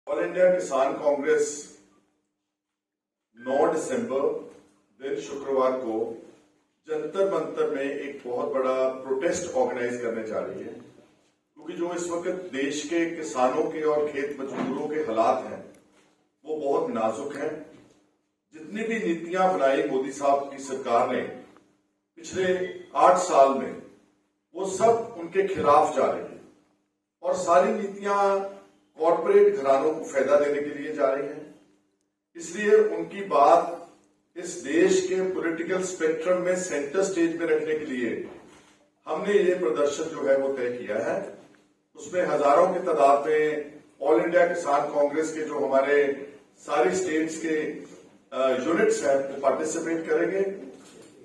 All India किसान कांग्रेस 9 दिसंबर दिन शुक्रवार को जंतर मंतर में एक बहुत बड़ा प्रोटेस्ट ऑर्गेनाइज करने जा रही है, क्योंकि जो इस वक्त देश के किसानों के और खेत मजदूरों के हालात हैं वो बहुत नाजुक हैं। जितनी भी नीतियां बनाई मोदी साहब की सरकार ने पिछले 8 साल में, वो सब उनके खिलाफ जा रही है और सारी नीतियां कॉरपोरेट घरानों को फायदा देने के लिए जा रही हैं। इसलिए उनकी बात इस देश के पॉलिटिकल स्पेक्ट्रम में सेंटर स्टेज में रखने के लिए हमने ये प्रदर्शन जो है वो तय किया है। उसमें हजारों की तादाद में ऑल इंडिया किसान कांग्रेस के जो हमारे सारी स्टेट्स के यूनिट्स हैं वो पार्टिसिपेट करेंगे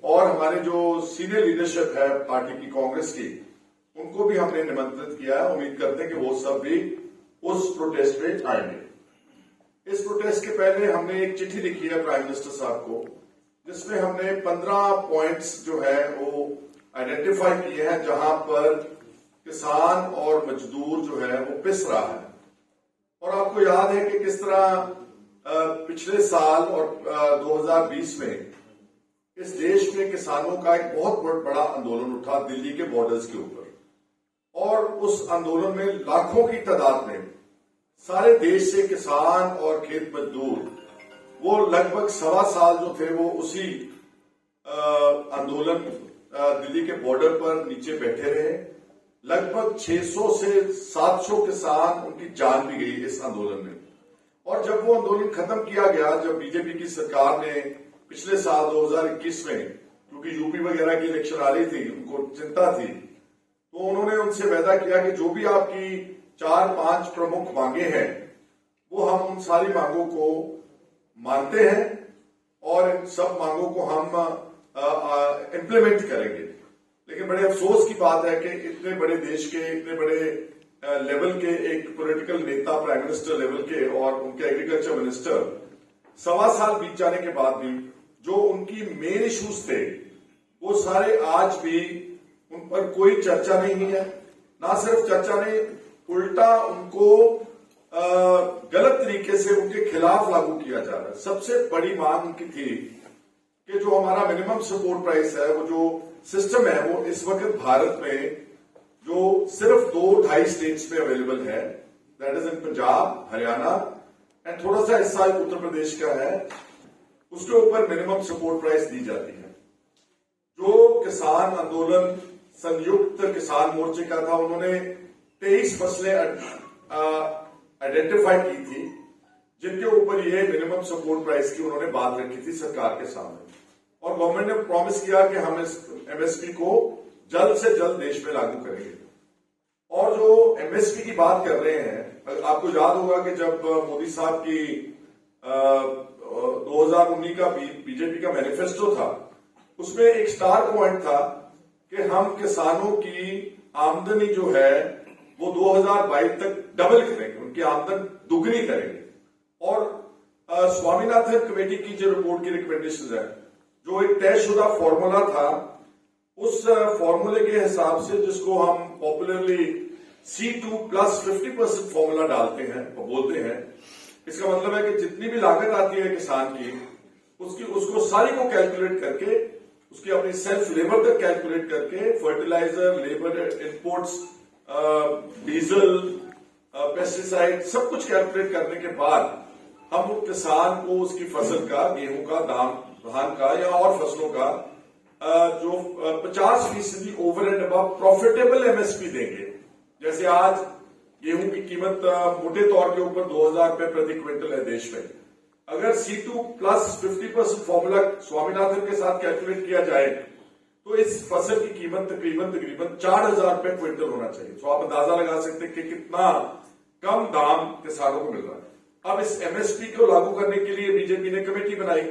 और हमारे जो सीनियर लीडरशिप है पार्टी की कांग्रेस की, उनको भी हमने निमंत्रित किया है। उम्मीद करते हैं कि वो सब भी उस प्रोटेस्ट पे आएंगे। इस प्रोटेस्ट के पहले हमने एक चिट्ठी लिखी है प्राइम मिनिस्टर साहब को, जिसमें हमने 15 पॉइंट्स जो है वो आइडेंटिफाई किए हैं जहां पर किसान और मजदूर जो है वो पिस रहा है। और आपको याद है कि किस तरह पिछले साल और 2020 में इस देश में किसानों का एक बहुत बड़ा आंदोलन उठा दिल्ली के बॉर्डर्स के ऊपर, और उस आंदोलन में लाखों की तादाद में सारे देश से किसान और खेत मजदूर वो लगभग 1.25 साल जो थे वो उसी आंदोलन दिल्ली के बॉर्डर पर नीचे बैठे रहे। लगभग 600 से 700 किसान उनकी जान भी गई इस आंदोलन में। और जब वो आंदोलन खत्म किया गया, जब बीजेपी की सरकार ने पिछले साल 2021 में, क्योंकि यूपी वगैरह की इलेक्शन आ रही थी, उनको चिंता थी, तो उन्होंने उनसे वादा किया कि जो भी आपकी 4-5 प्रमुख मांगे हैं वो हम उन सारी मांगों को मानते हैं और इन सब मांगों को हम इम्प्लीमेंट करेंगे। लेकिन बड़े अफसोस की बात है कि इतने बड़े देश के, इतने बड़े लेवल के एक पॉलिटिकल नेता, प्राइम मिनिस्टर लेवल के, और उनके एग्रीकल्चर मिनिस्टर 1.25 साल बीत जाने के बाद भी जो उनकी मेन इश्यूज थे वो सारे आज भी उन पर कोई चर्चा नहीं है। ना सिर्फ चर्चा नहीं, उल्टा उनको गलत तरीके से उनके खिलाफ लागू किया जा रहा है। सबसे बड़ी मांग उनकी थी कि जो हमारा मिनिमम सपोर्ट प्राइस है, वो जो सिस्टम है, वो इस वक्त भारत में जो सिर्फ 2-2.5 स्टेट्स में अवेलेबल है, that is in Punjab, Haryana and थोड़ा सा हिस्सा उत्तर प्रदेश का है, उसके ऊपर मिनिमम सपोर्ट प्राइस दी जाती है। जो किसान आंदोलन संयुक्त किसान मोर्चे का था, उन्होंने 23 फसलें आइडेंटिफाई की थी जिनके ऊपर ये मिनिमम सपोर्ट प्राइस की उन्होंने बात रखी थी सरकार के सामने, और गवर्नमेंट ने प्रॉमिस किया कि हम इस एमएसपी को जल्द से जल्द देश में लागू करेंगे। और जो एमएसपी की बात कर रहे हैं, आपको याद होगा कि जब मोदी साहब की 2019 का बीजेपी का मैनिफेस्टो था, उसमें एक स्टार पॉइंट था कि हम किसानों की आमदनी जो है वो 2022 तक डबल करेंगे, उनकी आमदन दुगनी करेंगे। और स्वामीनाथन कमेटी की जो रिपोर्ट की रिकमेंडेशन है, जो एक तयशुदा फॉर्मूला था, उस फॉर्मूले के हिसाब से, जिसको हम पॉपुलरली C2 + 50% फॉर्मूला डालते हैं और बोलते हैं, इसका मतलब है कि जितनी भी लागत आती है किसान की, उसको सारी को कैलकुलेट करके, उसकी अपनी सेल्फ लेबर तक कैलकुलेट करके, fertiliser, labour inputs, diesel, pesticide, सब कुछ कैलकुलेट करने के बाद हम उस किसान को उसकी फसल का, गेहूं का दाम, धान का या और फसलों का जो 50% over and above profitable MSP देंगे। जैसे आज गेहूं की कीमत मोटे तौर के ऊपर 2,000 रुपए प्रति क्विंटल है देश में। अगर C2 + 50% फॉर्मूला स्वामीनाथन के साथ कैलकुलेट किया जाए तो इस फसल की कीमत तकरीबन 4,000 रुपए क्विंटल होना चाहिए। तो आप अंदाजा लगा सकते हैं कि कितना कम दाम किसानों को मिल रहा है। अब इस एमएसपी को लागू करने के लिए बीजेपी ने कमेटी बनाई